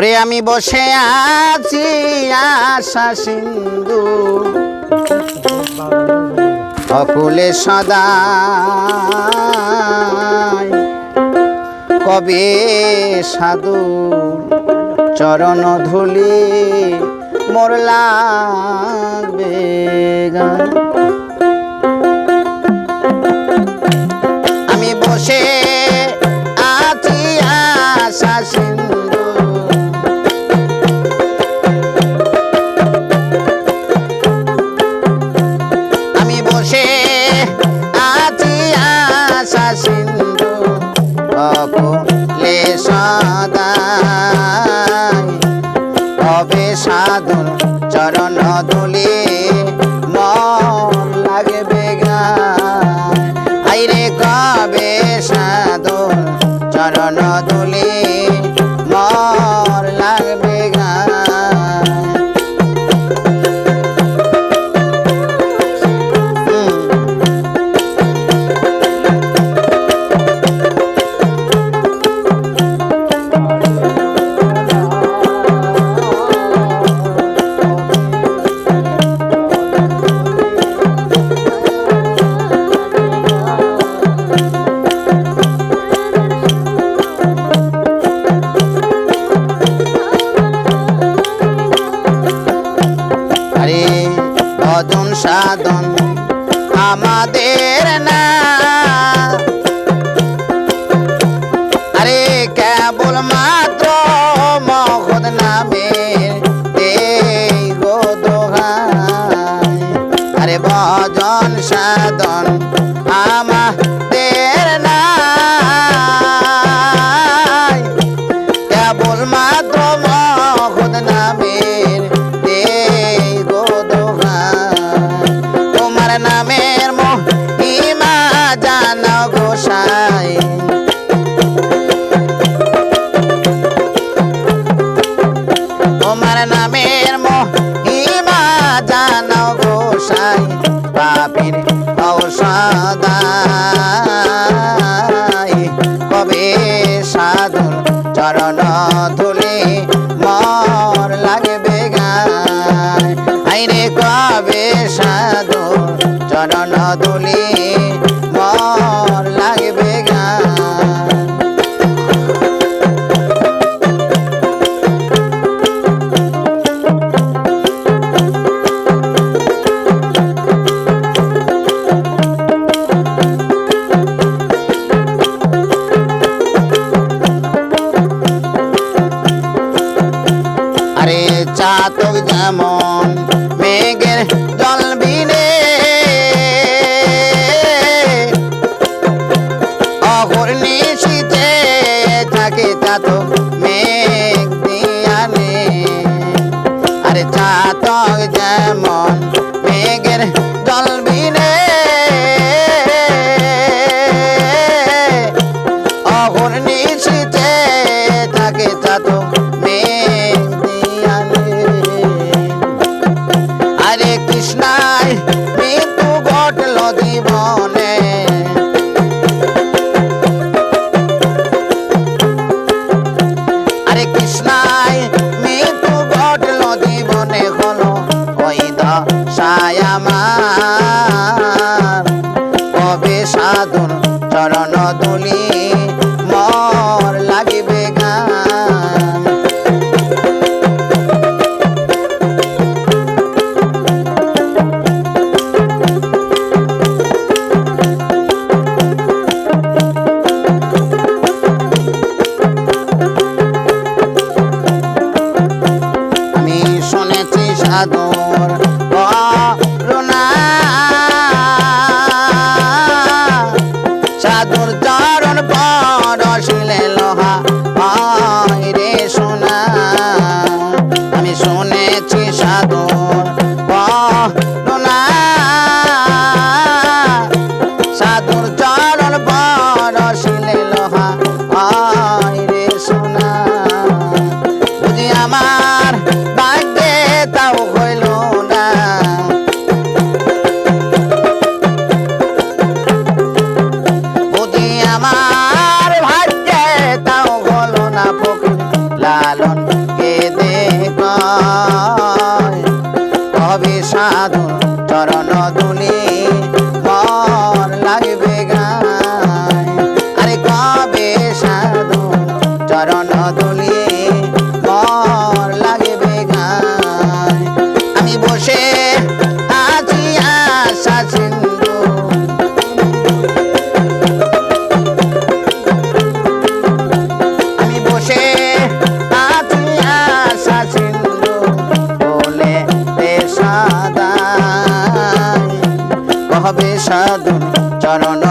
ওরে আমি বসে আছি আশা সিন্ধু অকুলে সদা কবে সাধু চরণ ধুলি মোর লাগবে গান। আমি বসে আছি আশা সিন্ধু আমি বসে আছি আশা সিন্ধু অকুলে সদা কবে সাধুর চরণ ধুলি মন লাগবে গান। আইরে কবে সাধুর চরণ ধুলি মন লাগবে গান। ভজন সাধন আমাদের না, আরে কেবল মাত্র মহৎ নামের এই গো দোহাই। আরে ভজন সাধন আমাদের না, কেবল মাত্র মহৎ নামের নামের মহিমা জানো গোসাই। তোমার নামের মহিমা জানো গোসাই। পাপীর ঔষধাই কবে সাধুর চরণ ধুলি মর লাগবে গান। আইরে কবে সাধুর চরণ ধুলি মর লাগবে গান। আরে চাতক যেমন মেঘের জল বিনে অহর্নিশীতে থাকে চাতক মেঘ দিয়ানে। আরে চাতক যেমন মেঘের জল বিনে অহর্নিশীতে থাকে চাতক মেঘ দিয়ানে। আরে কৃষ্ণায় মৃত্যু ঘটল জীবনে, আরে কৃষ্ণায় মৃত্যু ঘটল জীবনে হলো ওই দশায় আমার। কবে সাধুর চরণ ধুলি মর লাগিবে গান। আমি শুনেছি সাধুর করুণা, সাধুর চরণ পরশিলে লোহা হয় রে সোনা। আমি শুনেছি সাধুর করুণা, সাধুর চরণ পরশিলে লোহা হয় রে সোনা। বুঝি আমার ভাগ্যে তাও হইল না, কবে সাধু চরণ দুলি মন লাগবে গায় আরে কবে সাধু চরণ দুলি মন লাগবে গায় আমি বসে আছি আশা সিন্ধু আমি বসে আছি আশা সিন্ধু বলে সদাই কবে সাধু চরণ